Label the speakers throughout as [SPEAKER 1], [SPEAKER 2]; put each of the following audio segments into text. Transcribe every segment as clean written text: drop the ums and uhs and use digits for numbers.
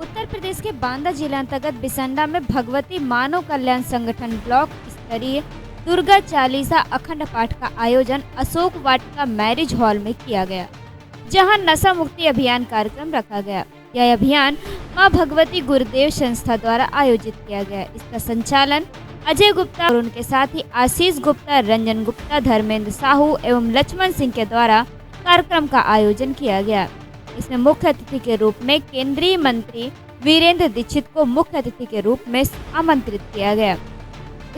[SPEAKER 1] उत्तर प्रदेश के बांदा जिला अंतर्गत बिसंडा में भगवती मानव कल्याण संगठन ब्लॉक स्तरीय दुर्गा चालीसा अखंड पाठ का आयोजन अशोक वाटिका मैरिज हॉल में किया गया, जहां नशा मुक्ति अभियान कार्यक्रम रखा गया। यह अभियान मां भगवती गुरुदेव संस्था द्वारा आयोजित किया गया। इसका संचालन अजय गुप्ता और उनके साथ ही आशीष गुप्ता, रंजन गुप्ता, धर्मेंद्र साहू एवं लक्ष्मण सिंह के द्वारा कार्यक्रम का आयोजन किया गया। इसमें मुख्य अतिथि के रूप में केंद्रीय मंत्री वीरेंद्र दीक्षित को मुख्य अतिथि के रूप में आमंत्रित किया गया,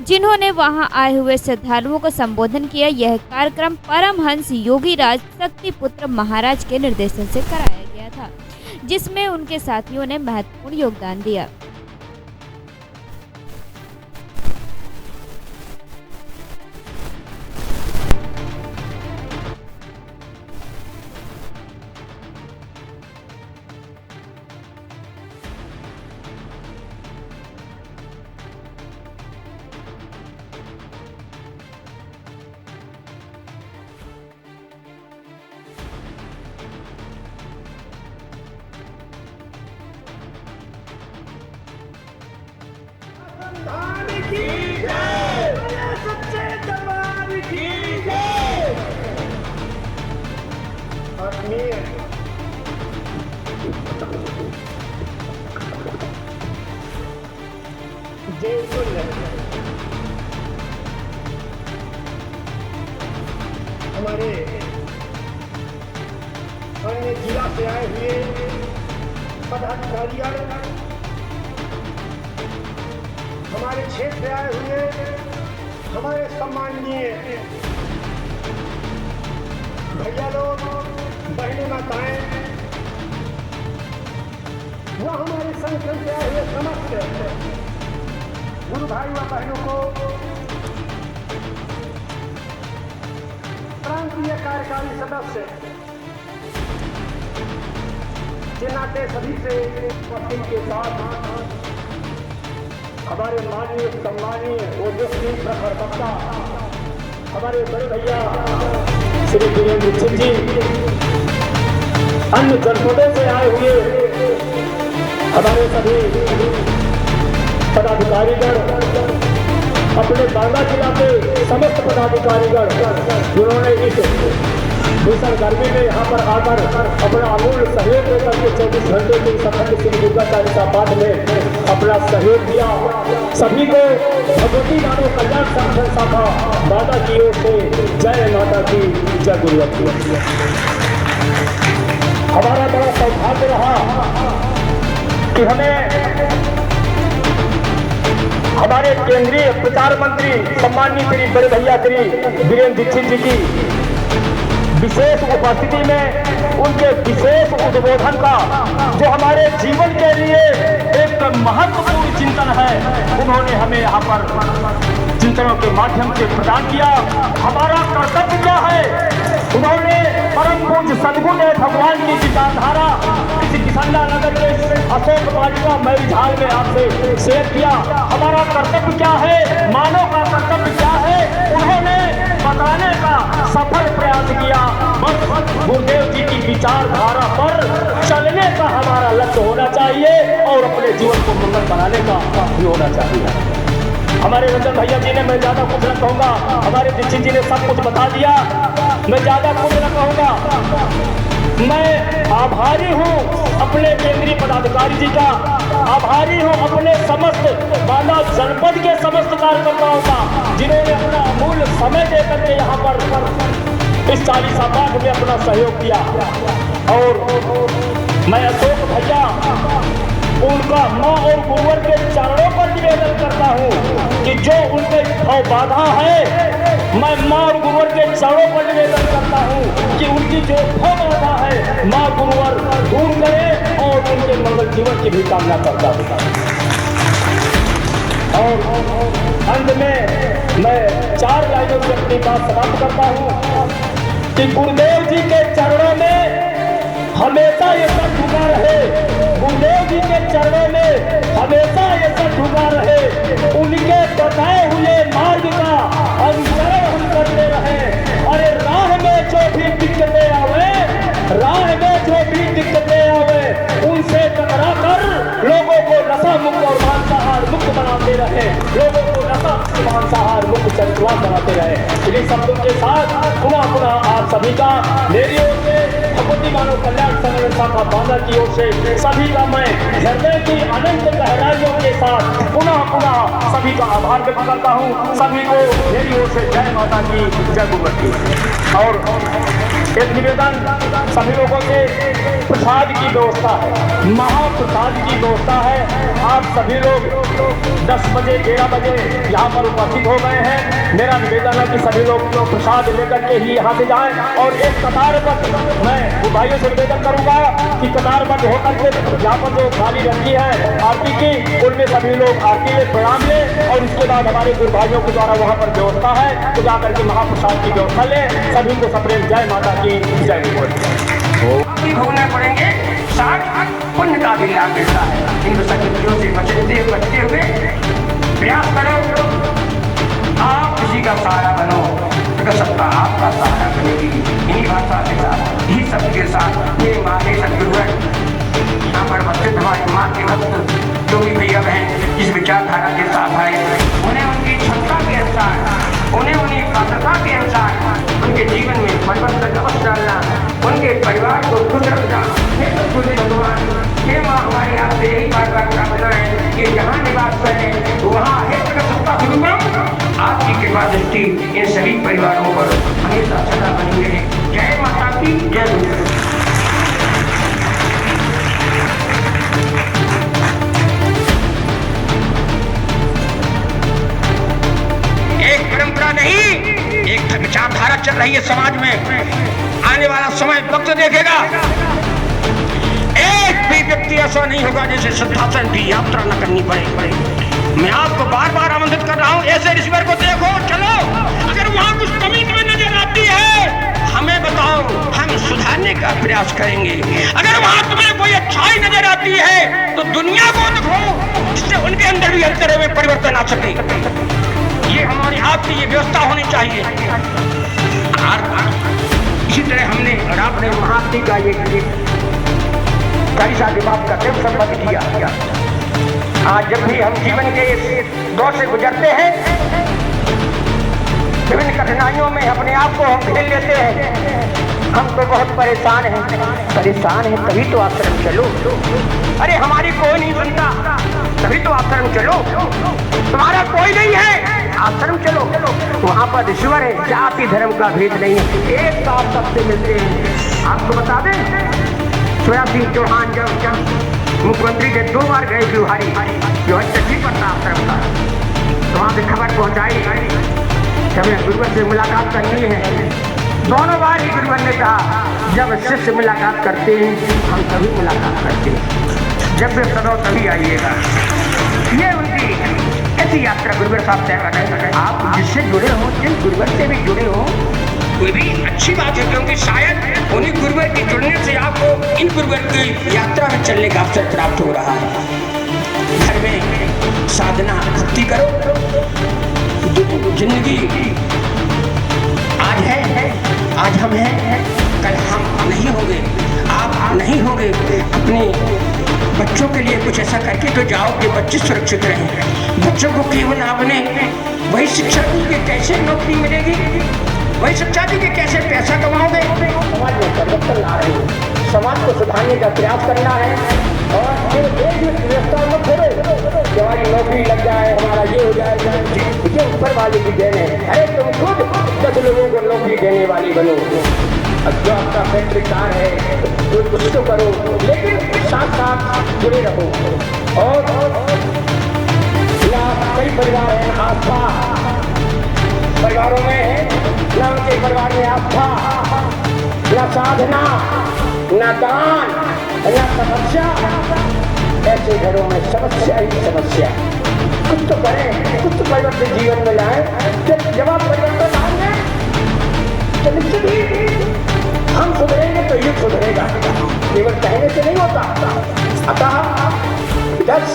[SPEAKER 1] जिन्होंने वहां आए हुए श्रद्धालुओं को संबोधन किया। यह कार्यक्रम परमहंस योगीराज शक्तिपुत्र महाराज के निर्देशन से कराया गया था, जिसमें उनके साथियों ने महत्वपूर्ण योगदान दिया।
[SPEAKER 2] धान की जय, सच्चे दरबार की जय। आत्मीय जय सुन हमारे अन्य जिला से आए हुए पदाधिकारियों, हमारे क्षेत्र आए हुए हमारे सम्माननीय भैया लोग, बहनें, माताएं, वो हमारे संगठन से आए हुए समस्त गुरु भाई व बहनों को, प्रांतीय कार्यकारी सदस्य के नाते सभी से वकील के साथ हमारे माननीय सम्मानीय ओजस्वी प्रखर वक्ता हमारे बड़े भैया श्री वीरेंद्र दीक्षित जी, अन्य जनपदों से आए हुए हमारे सभी पदाधिकारीगण, अपने बांदा जिला के समस्त पदाधिकारीगण, जिन्होंने इस भीषण गर्मी में यहाँ पर आकर अपना अमूल्य सहयोग देकर के 24 घंटे के सफल श्री दुर्गा चालीसा पाठ में अपना सहयोग दिया। सभी को भगवती मानव कल्याण संगठन शाखा माता की ओर से जय माता की जय गुरुवती। हमारा बड़ा सौभाग्य रहा कि हमें हमारे केंद्रीय प्रचार मंत्री सम्माननीय श्री बड़े भैया श्री वीरेंद्र दीक्षित जी की विशेष उपस्थिति में उनके विशेष उद्बोधन का, जो हमारे जीवन के लिए एक महत्वपूर्ण चिंतन है, उन्होंने हमें यहाँ पर चिंतनों के माध्यम से प्रदान किया। हमारा कर्तव्य क्या है, उन्होंने परम पूज्य सद्गुरु भगवान की विचारधारा इस बिसंडा नगर के अशोक वाटिका मैरिज हॉल में आपसे शेयर किया। हमारा कर्तव्य क्या है, मानव का कर्तव्य क्या है, उन्होंने बताने का सफल प्रयास किया। बस गुरुदेव जी की विचारधारा पर चलने का हमारा लक्ष्य होना चाहिए और अपने जीवन को मंगल बनाने का भी होना चाहिए। हमारे रंजन भैया जी ने, मैं ज्यादा कुछ न कहूँगा, हमारे दीक्षित जी ने सब कुछ बता दिया, मैं ज्यादा कुछ न कहूँगा। मैं आभारी हूँ अपने केंद्रीय पदाधिकारी जी का, आभारी हूँ अपने समस्त बांदा जनपद के समस्त कार्यकर्ताओं का, जिन्होंने अपना अमूल्य समय देकर के यहाँ पर इस चालीसा पाठ में अपना सहयोग किया। और मैं अशोक भैया उनका माँ और गुरुवर के चरणों पर निवेदन करता हूँ कि जो उनके भाव बाधा है, मैं माँ और गुरुवर के चरणों पर निवेदन करता हूँ कि उनकी जो भाव बाधा है माँ गुरुवर दूर करे और उनके मंगल जीवन की भी कामना करता हूँ। और अंत में मैं 4 लाइनों से अपनी बात समाप्त करता हूँ कि गुरुदेव जी के चरणों में हमेशा ये सब झुका रहे, गुरुदेव जी के चरणों में हमेशा ये सब झुका रहे, उनके बताए हुए मार्ग का अनुसरण हम करते रहे। अरे राह में जो भी दिक्कतें आवे, राह में जो भी दिक्कतें आवे, उनसे टकरा कर विश्वास बनाते रहे। इन्हीं शब्दों के साथ पुनः पुनः आप सभी का मेरी ओर से भगवती मानव कल्याण संगठन शाखा बांदा की ओर से सभी का मैं हृदय की अनंत गहराइयों के साथ पुनः पुनः सभी का आभार व्यक्त करता हूँ। सभी को मेरी ओर से जय माता की, जय गुरुवती। और एक निवेदन सभी लोगों से, प्रसाद की व्यवस्था है, महाप्रसाद की व्यवस्था है। आप सभी लोग 10 बजे 11 बजे यहाँ पर उपस्थित हो गए हैं। मेरा निवेदन है कि सभी लोग प्रसाद लेकर के ही यहाँ से जाएं और एक कतारबद्ध, मैं भाइयों से निवेदन करूँगा कि कतारबद्ध होकर के यहाँ पर जो थाली रखी है आरती की, उनमें सभी लोग आरती में प्रणाम लें और इसके बाद हमारे गुरु भाइयों के द्वारा वहाँ पर व्यवस्था है तो जाकर के महाप्रसाद की व्यवस्था लें। सभी को सप्रेम जय माता की, जय गुरुवती।
[SPEAKER 3] भोगने पड़ेंगे, साथ पुण्य का भी लाभ मिलता है। इन संगतियों से बचते हुए प्रयास करो, आप किसी का सहारा बनो, तो सबका आपका सहारा बनेगी। इन्हीं भाषा के साथ, इन्हीं शब्द के साथ मेरे माँ के सदगुरु यहाँ पर बच्चे हमारे माँ के भक्त जो भी भैया बहन जिस विचारधारा के साथ आए, उन्हें उनकी क्षमता के अनुसार, उन्हें उनकी पात्रता के अनुसार उनके जीवन में परिवर्तन अवश्य डालना, उनके परिवार को खुश रखना। हे सतगुरु भगवान, हे माँ, हमारे आपसे यही बार प्रार्थना है कि जहाँ निवास करें वहाँ हे सत्ता गुरुब्रह्म आपकी कृपा दृष्टि इन सभी परिवारों पर हमेशा सदा बनी रहे। जय माता की, जय गुरु। नहीं, एक विचारधारा चल रही है समाज में। आने वाला समय वक्त देखेगा, एक भी व्यक्ति ऐसा नहीं होगा जिसे सिद्धासन की यात्रा न करनी पड़े। मैं आपको बार बार आमंत्रित कर रहा हूँ, ऐसे ऋषिवर को देखो, चलो, अगर वहाँ कुछ कमी तुम्हें नजर आती है हमें बताओ, हम सुधारने का प्रयास करेंगे। अगर वहाँ तुम्हें कोई अच्छाई नजर आती है तो दुनिया को दिखाओ, जिससे उनके अंदर भी हर तरह में परिवर्तन आ सके। ये हमारी आपकी ये व्यवस्था होनी चाहिए। इसी तरह हमने और आपने महात्मा का ये कई सारी बात करते हुए संबंध किया। आज जब भी हम जीवन के इस दौर से गुजरते हैं, विभिन्न कठिनाइयों में अपने आप को हम खेल लेते हैं। हम तो बहुत परेशान हैं तभी तो आश्रम चलो। अरे हमारी कोई नहीं सुनता, तभी तो आश्रम चलो। तुम्हारा कोई नहीं है, आश्रम चलो। वहाँ पर ईश्वर है, जाति धर्म का भेद नहीं है, एक साथ सबसे मिलते हैं। आपको बता दें, शिवराज सिंह चौहान जब मुख्यमंत्री के 2 बार गए बिहारी जो तकलीफ पड़ता आश्रम का, तो वहाँ से खबर पहुँचाई जब गुरुवर से मुलाकात करनी है। दोनों बार ही गुरुवर ने कहा, जब शिष्य मुलाकात करते हैं हम सभी मुलाकात करते हैं, जब वे सदैव तभी आइएगा। ये उनकी ऐसी यात्रा गुरुवर साहब तय कर रहे हैं। आप जिससे जुड़े हो, जिन गुरुवर से भी जुड़े हो, कोई भी अच्छी बात है, क्योंकि शायद उन्हीं गुरुवर के जुड़ने से आपको इन गुरुवर की यात्रा में चलने का अवसर प्राप्त हो रहा है। घर में साधना भक्ति करो, जिंदगी आज है, आज हम हैं, कल हम नहीं होंगे, आप नहीं होंगे। अपने बच्चों के लिए कुछ ऐसा करके तो जाओ कि बच्चे सुरक्षित रहें। बच्चों को केवल आपने वही शिक्षा दी कि कैसे नौकरी मिलेगी, वही शिक्षा दी कि कैसे पैसा कमाओगे। समाज में परिवर्तन ला रहे हो, समाज को सुधारने का प्रयास करना है। और फिर एक व्यवस्था में छोड़ो कि हमारी नौकरी लग जाए, हमारा ये हो जाए, ये ऊपर वाले की देन है। अरे तुम खुद 10 लोगों को नौकरी देने वाली बनो। अब जो आपका फैक्ट्री कार है तो कुछ तो करो, लेकिन साथ साथ जुड़े रहो। और कई परिवार हैं, आस्था परिवारों में है, न उनके परिवार में आस्था, न साधना, न दान, न तपस्या। ऐसे घरों में समस्या ही समस्या। कुछ तो करें, कुछ तो परिवर्तन जीवन में लाएं। जब आप परिवर्तन लाएंगे तो निश्चित ही हम सुधरेंगे तो युग सुधरेगा, केवल कहने से नहीं होता। अतः 10,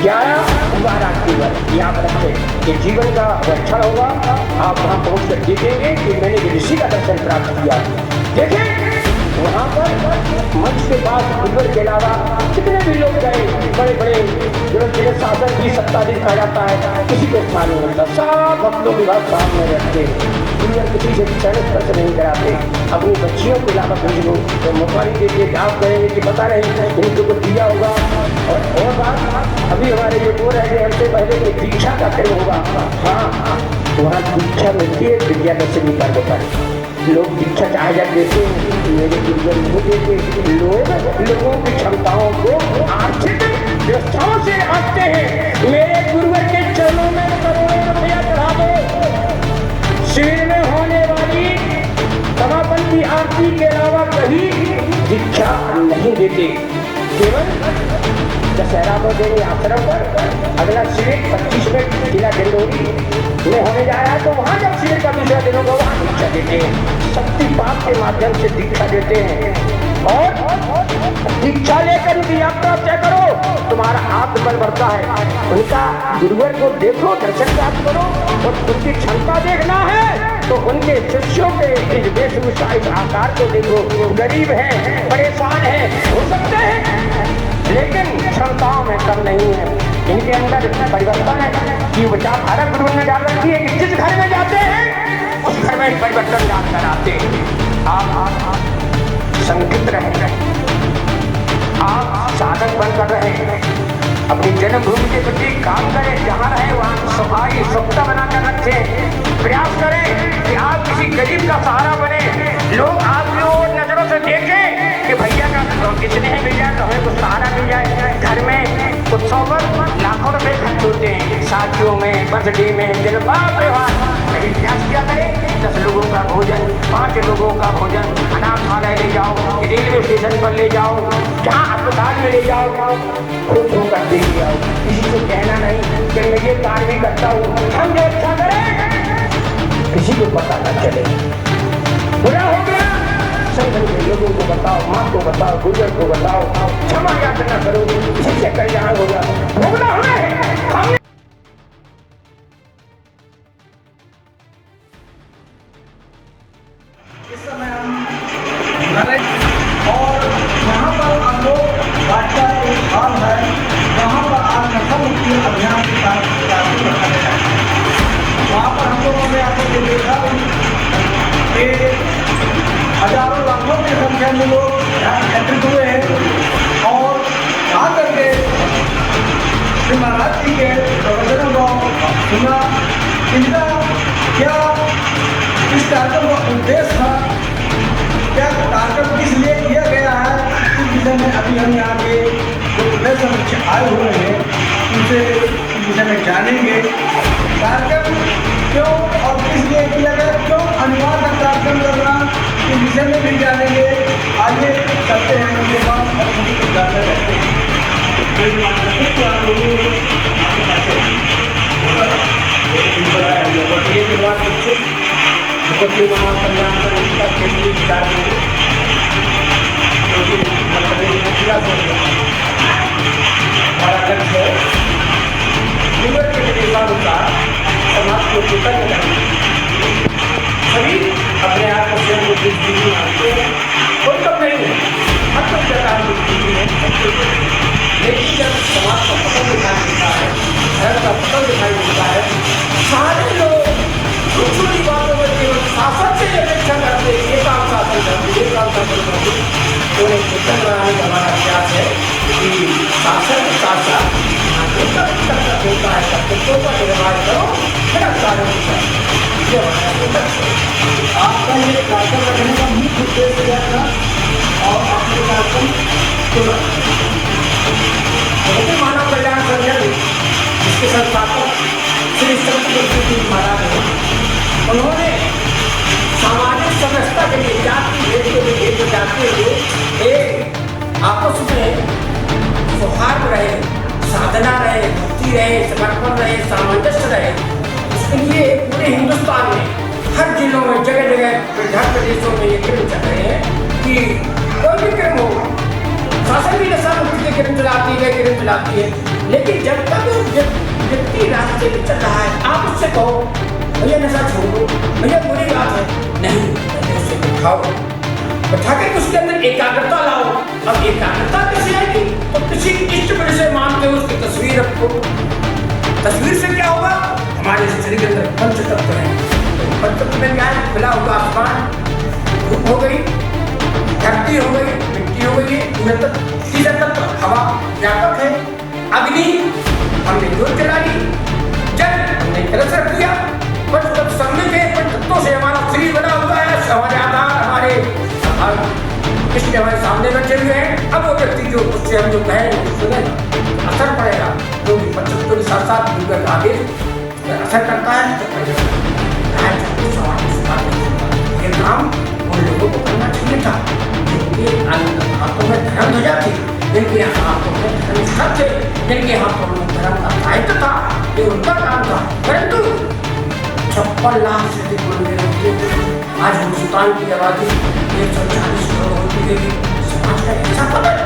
[SPEAKER 3] 11, 12 अक्टूबर याद रखें कि जीवन का रक्षण होगा। आप वहाँ पहुँच कर देखेंगे कि मैंने ऋषि का दर्शन प्राप्त किया। देखें वहाँ पर मंच के पास गुरुवर के अलावा कितने भी लोग गए, बड़े बड़े में शासन की सत्ताधीश कहा जाता है, किसी को स्थान नहीं मिलता। सब भक्तों के बाद सामने रखते दुनिया किसी से चरण स्पर्श नहीं कराते। अपनी बच्चियों के अलावा कुछ लोग तो मौका नहीं देते कि आप कहेंगे कि पता नहीं इनको कुछ दिया होगा। और बात अभी हमारे ये बोल रहे हैं हमसे पहले कि दीक्षा का क्रम होगा। हाँ, वहाँ दीक्षा मिलती है विद्या दशमी पर्व पर। लोग दीक्षा चाहे जब देते हैं, मेरे गुरुवर नहीं देते। लोगों की क्षमताओं को आर्थिक व्यवस्थाओं से आते हैं। मेरे गुरुवर के चरणों में करोड़ों रुपया चढ़ा दो। शिविर में होने वाली समापन की आरती के अलावा कहीं दीक्षा नहीं देते। केवल दशहरा को देंगे आश्रम पर। अगला शिविर 25 में जिला डिंडोरी में होने जा रहा है, तो वहाँ जब शिविर का दूसरा दिन होगा वहाँ दीक्षा देते हैं। शक्तिपात के माध्यम से दीक्षा देते हैं। और दीक्षा लेकर उनकी यात्रा तय करो, तुम्हारा आत्मबल बढ़ता है। उनका गुरुवर को देखो, दर्शन प्राप्त करो। और उनकी क्षमता देखना है तो उनके शिष्यों के इस वेशभूषा, इस आकार को देखो। गरीब है, परेशान है, हो सकते हैं, लेकिन क्षमताओं में कम नहीं है। इनके अंदर परिवर्तन है कि विचारधारा गुरु ने डाल रखी है कि जिस घर में जाते हैं उस घर में परिवर्तन डालकर आते हैं। आप संकित रहे, आप साधक बनकर रहे, अपनी जन्मभूमि के प्रति काम करें। जहाँ रहे वहाँ सफाई स्वच्छता बनाकर रखें। प्रयास करें कि आप किसी गरीब का सहारा बने। लोग आपकी ओर नजरों से देखें कि भैया का कितने हैं, मिल जाए तो हमें कुछ सहारा मिल जाए। घर में उत्सव पर लाखों रुपए खर्च होते हैं, शादियों में, बर्थडे में, जन्मदिन परिवार। लेकिन प्रयास क्या करें, 10 लोगों का भोजन, 5 लोगों का भोजन अनाथालय ले जाओ, रेलवे स्टेशन पर ले जाओ, जहाँ अस्पताल में ले जाओ, खुश होकर दे जाओ। किसी को कहना नहीं कि मैं ये कार्य भी करता हूँ। हम जो अच्छा करें किसी को पता न चले। बुरा हो गया संगठन के लोगों को बताओ, माँ को बताओ, बुजुर्ग को बताओ, क्षमा याचना करो, किसी से कल्याण होगा। भोगना हमें
[SPEAKER 4] इस समय हम और यहाँ पर हम लोग भाजपा एक हॉल है, वहाँ पर आज नशा मुक्ति अभियान के कार्यक्रम रखा गया है। वहाँ पर हम लोगों ने आपको ये देखा कि हजारों लाखों की संख्या में लोग यहाँ एकत्रित हुए हैं और आ करके श्री महाराज जी के प्रवचनों को सुना। इनका क्या इस कार्यक्रम का उद्देश्य था, क्या कार्यक्रम किस लिए किया गया है, इस विषय में अभी हम यहाँ के जो प्रदेश आए हुए हैं उनसे इस विषय में जानेंगे। कार्यक्रम क्यों और किस लिए किया गया, क्यों अनिवार्य कार्यक्रम करना, इस विषय में भी जानेंगे। आइए चलते हैं उनके पास और उनकी कुछ जानते रहते हैं। मुख्यमंत्री महाराज कल्याण पर इसका केंद्रीय विचार करें, क्योंकि मध्य प्रदेश जिला हमारा लक्ष्य है गुरुवर के निर्देशानुसार समाज को चेतन करना। सभी अपने आप को स्वयं को बुद्धिजीवी मानते हैं, कोई कम नहीं है, हर कोई प्रकार की बुद्धिजीवी है। लेकिन जब समाज का पतन दिखाई देता है, धर्म का पतन दिखाई देता है, सारे लोग छोटी बातों में केवल शासन से अपेक्षा करते हैं, ये काम शासन करते, ये काम शासन करते। तो एक चिंतन बनाने का हमारा प्रयास है कि शासन के साथ साथ होता है, कर्तव्यों का निर्वाह करो, फिर कार्य होता है। ये हमारा आपका ये कार्यक्रम रखने का मुख्य उद्देश्य क्या था और आपने कार्यक्रम चुना? मानव कल्याण संगठन जिसके संस्थापक श्री सत्यदेव महाराज हैं, उन्होंने सामाजिक समस्या के लिए जाति भेद को भेद जाते हुए एक आपस में सौहार्द रहे, साधना रहे, भक्ति रहे, समर्पण रहे, सामंजस्य रहे। उसके लिए पूरे हिंदुस्तान में हर जिलों में जगह जगह हर प्रदेशों में ये क्रम चल रहे हैं कि कोई भी क्रम हो, शासन भी नशा मुक्ति के क्रम चलाती है, लेकिन जब तक व्यक्ति रास्ते में चल रहा है, आप उससे कहो भैया नशा छोड़ो, भैया बुरी बात है, नहीं, पहले उसे बैठा कर उसके अंदर एकाग्रता लाओ। अब एकाग्रता कैसे आएगी? तो किसी इष्ट से मानते हो उसकी तस्वीर रखो,
[SPEAKER 3] तस्वीर से क्या होगा, हमारे शरीर के अंदर पंच तत्व है। पंच तत्व में क्या है, खुला हुआ आसमान, धूप हो गई, धरती हो गई, मिट्टी हो गई, तीसरा तत्व हवा व्यापक है, अग्नि हमने जोत जला ली, जल हमने कलश रख दिया। पंच तत्व सम्मिलित है, पंच तत्वों से हमारा शरीर बना हुआ है, हमारे आधार हमारे इसलिए हमारे सामने बैठे हुए हैं। अब वो व्यक्ति जो उससे हम जो कहें सुने असर पड़ेगा, जो कि पंच तत्वों के साथ साथ दूसरे आगे असर करता है तो ये काम उन लोगों को करना चाहिए था, जिनके हाथों में धर्म ध्वजा थी, जिनके हाथों में धर्म स्तर थे, जिनके हाथों में धर्म का दायित्व था, ये उनका काम था। परंतु 56 लाख से अधिक लोग आज हिंदुस्तान की आबादी 140 करोड़ होती है, समाज का ऐसा पतन,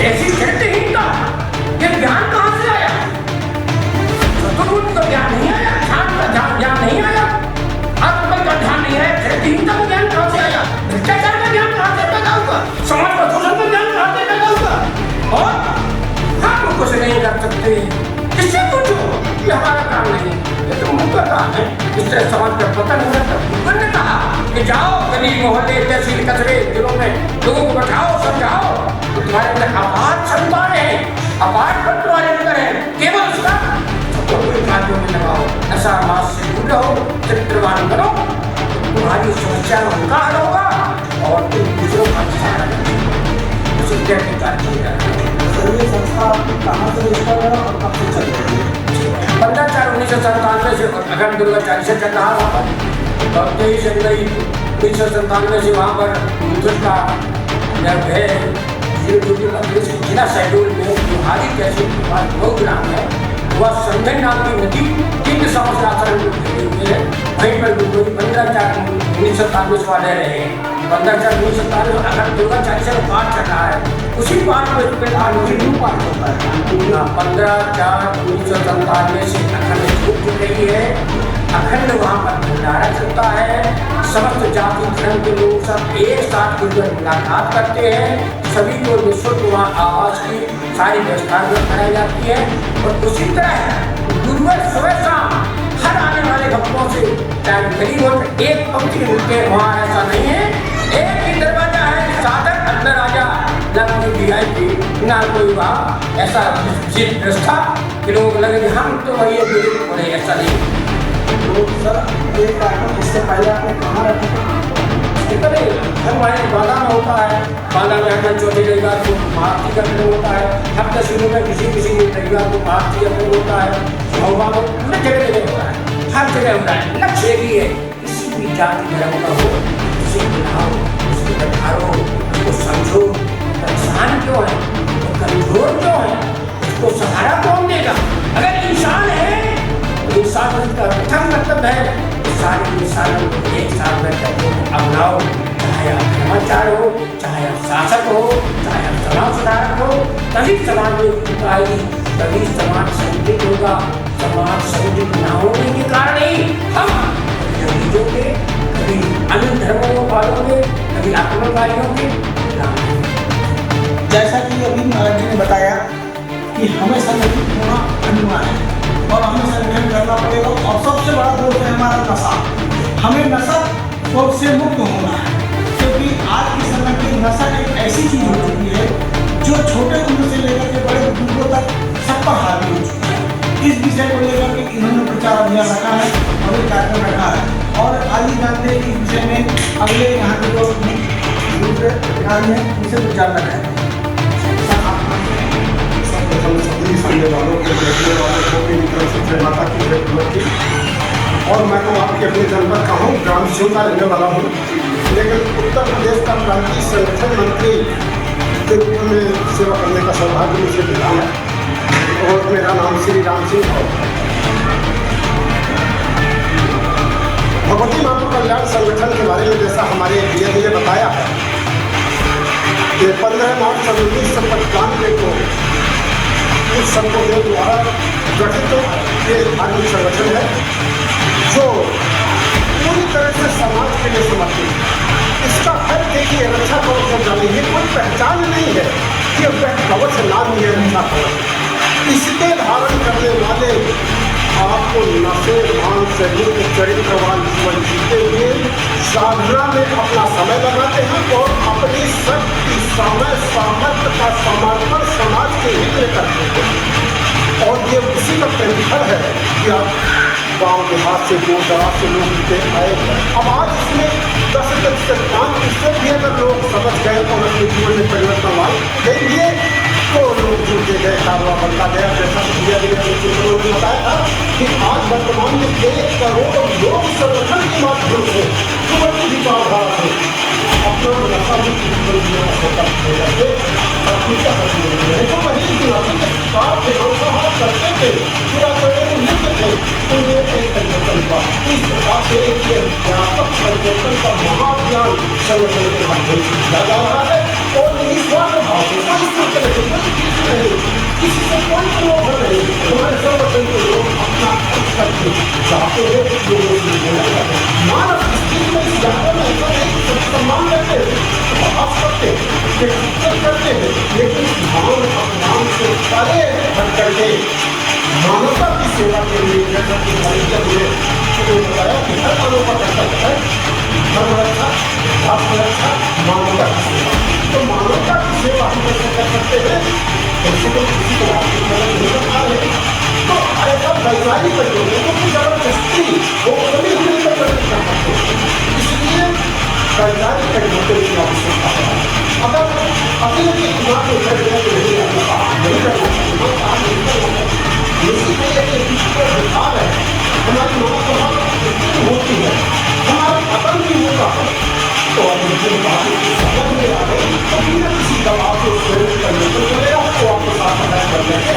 [SPEAKER 3] ऐसी चरित्रहीनता, ये ज्ञान कहाँ से आया? सतुर्गुण का ज्ञान नहीं आया, ध्यान का ज्ञान नहीं आया, आत्मबल का ध्यान नहीं आया, चरित्रहीनता का ज्ञान कहाँ से आया? भ्रष्टाचार का ज्ञान कहाँ से पैदा हुआ? समाज का शोषण का ज्ञान कहाँ से पैदा हुआ? और हम लोगों से नहीं कर सकते, किससे पूछो, ये हमारा काम नहीं, ये तो उनका काम है। इस तरह समाज का पतन हो रहा था। उन्होंने कहा कि जाओ गली मोहल्ले तहसील कस्बे जिलों में लोगों को बैठाओ, समझाओ, तो तुम्हारे अंदर अपार क्षमताएं हैं, अपार पर तुम्हारे अंदर है, केवल उसका कार्यों में लगाओ, ऐसा मास से दूर रहो, चरित्रवान बनो, तो तुम्हारी समस्या का उनका हल होगा और तुम दूसरों का सहारा करोगे। उसे क्या
[SPEAKER 4] ये संस्था आपकी कहाँ से रजिस्टर है और कब से चल रही है?
[SPEAKER 3] 15/4/1997 से अखंड दुर्गा चालीसा चल रहा वहाँ पर, और 23 जनवरी 1997 से वहाँ पर मुद्दत का जब है जिला शेड्यूल में बिहारी जैसे प्रोग्राम है, वह संजय नाम की नदी 3 संवत्सर हुए है, वहीं पर 15/4/1997 से रह रहे हैं। 15/4/1997 अखंड दुर्गा चालीसा का पाठ चल रहा है, उसी पाठ में पाठ होता है। 15/4/1997 से अखंड छूट चुक रही है, अखंड वहाँ पर भंडारा चलता है, समस्त जाति धर्म के लोग सब एक साथ मिलकर मुलाकात करते हैं, सभी को निःशुल्क वहाँ आवास की सारी व्यवस्था कराई जाती है। और उसी तरह गुरुवार सुबह शाम हर आने वाले भक्तों से चाहे गरीब हो एक पंक्ति मिलते, वहाँ ऐसा नहीं है, एक ही दरवाजा है, साधक अंदर आ जा, ना कोई VIP ना कोई वहाँ ऐसा व्यवस्था कि लोग लगे हम तो वही बोले, ऐसा नहीं।
[SPEAKER 4] तो सर ये कार्यक्रम इससे पहले आपने कहाँ रखा था?
[SPEAKER 3] हमारे बांदा में होता है, बांदा में हर चौथे रविवार को महाआरती का दिन होता है, हर तहसीलों में किसी रविवार को महाआरती का दिन होता है, महुआ में पूरे जगह होता है, हर जगह होता है। लक्ष्य ही है किसी भी जाति धर्म का हो, उसे बुलाओ, उसको बैठाओ, उसको समझो, परेशान क्यों है, वो कमजोर क्यों है, उसको सहारा कौन देगा? अगर इंसान है तो इंसान का प्रथम कर्तव्य है सारे इंसानों को एक साथ बैठकर अपनाओ, चाहे आप धर्माचार्य हो, चाहे आप शासक हो, चाहे आप समाज सुधारक हो, तभी समाज में एकता आएगी, तभी समाज संगठित होगा। समाज संगठित न होने के कारण ही हम यहूदियों के, कभी अन्य धर्मों को पालोगे, कभी आक्रमणकारियों के।
[SPEAKER 4] जैसा कि अभी महाराज जी ने बताया कि हमें संगठित होना अनिवार्य है और हमें संगठन करना पड़ेगा, और सबसे बड़ा दोष है हमारा नशा। हमें नशा से मुक्त होना है, क्योंकि आज के समय में नशा एक ऐसी चीज हो चुकी है जो छोटे उम्र से लेकर के बड़े बुजुर्गों तक सब पर हावी हो चुकी है। इस विषय को लेकर के इन्होंने प्रचार अभियान रखा है और एक कार्यक्रम रखा है, और आइए जानते हैं कि इस विषय में अगले यहाँ के जो दूसरे अधिकारी हैं उनसे प्रचार रखा है।
[SPEAKER 5] संजय वालों के देखने वाले को भी जय माता की जरूरत थी, और मैं तो आपके अपने जनपद का हूँ, ग्राम शिव का रहने वाला हूँ, लेकिन उत्तर प्रदेश का प्रांतीय संगठन मंत्री के रूप में सेवा करने का सौभाग्य मुझे मिला है, और मेरा नाम श्री राम सिंह है। भगवती माता कल्याण संगठन के बारे में जैसा हमारे DG ने बताया है कि 15 मार्च 1995 को इस संगठन द्वारा गठित ये धार्मिक संगठन है जो पूरी तरह से समाज के लिए समर्पित है। इसका हर देखिए रक्षा कवच जाने, ये कोई पहचान नहीं है कि वह कवच नाम ही है रक्षा कवच। इसके धारण करने वाले आपको नशे भान से मुक्त चरित्रवान जीवन जीते हुए साधना में अपना समय लगाते हैं और अपनी शक्ति समय सामर्थ्य का समर्पण समाज के हित में करते हैं। और ये उसी का प्रतिफल है कि आप गाँव देहात से दूर दराज से लोग जुटे आए हैं। अब आज इसमें 10 5% भी अगर लोग समझ गए और अपने जीवन में परिवर्तन लाए तो लोग जुटे गए, कारवा बनता गया। जैसा कि बताया था कि आज वर्तमान में 1 करोड़ लोग संगठन के माध्यम से अपना नशा मुक्त करते थे, पूरा करने में लिप्त थे, तो ये एक परिवर्तन हुआ। इस प्रकार से एक व्यापक परिवर्तन का महाअभियान संगठन के माध्यम से किया जा रहा है और निस्वार्थ भाव से किसी से कोई प्रलोभन नहीं। हमारे संगठन के लोग अपना करके चाहते हैं, लोगों से बोला जाता है। मानव स्थिति में इस जाकर में ऐसा नहीं सम्मान करते हैं, बहस करते हैं, लेकिन भाव अपमान से परे हट करके मानवता की सेवा के लिए जैसा कि बताया कि हर मानव का कर्तव्य है धर्म रक्षा, राष्ट्र रक्षा, मानवता की सेवा। तो मानवता की सेवा हम कैसे कर सकते हैं? किसी को किसी को नहीं कर पा रहे तो ऐसा वैचारिक परिवर्तन को कुछ जबरदस्ती वो कभी भी नहीं कर सकते। इसलिए वैचारिक परिवर्तन की आवश्यकता है। अगर अपने के दिमाग में कर दिया तो नहीं करना, इसी के लिए विचार है हमारी लोकसभा होती है, हमारा पतन भी होता है। तो समझ में आ गए कभी न किसी दबाव से प्रेरित करने को चलेगा तो आपको साथ अदा करने के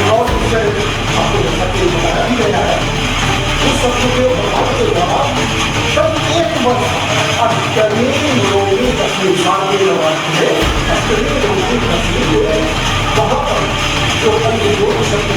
[SPEAKER 5] और आपको जैसा कि बताया भी गया है उस सब के प्रभाव के द्वारा प्रत्येक वर्ष अष्टमी नौवीं दसवीं साल के नवरात्रि में अष्टमी नौवीं दसवीं वहाँ पर जो शक्ति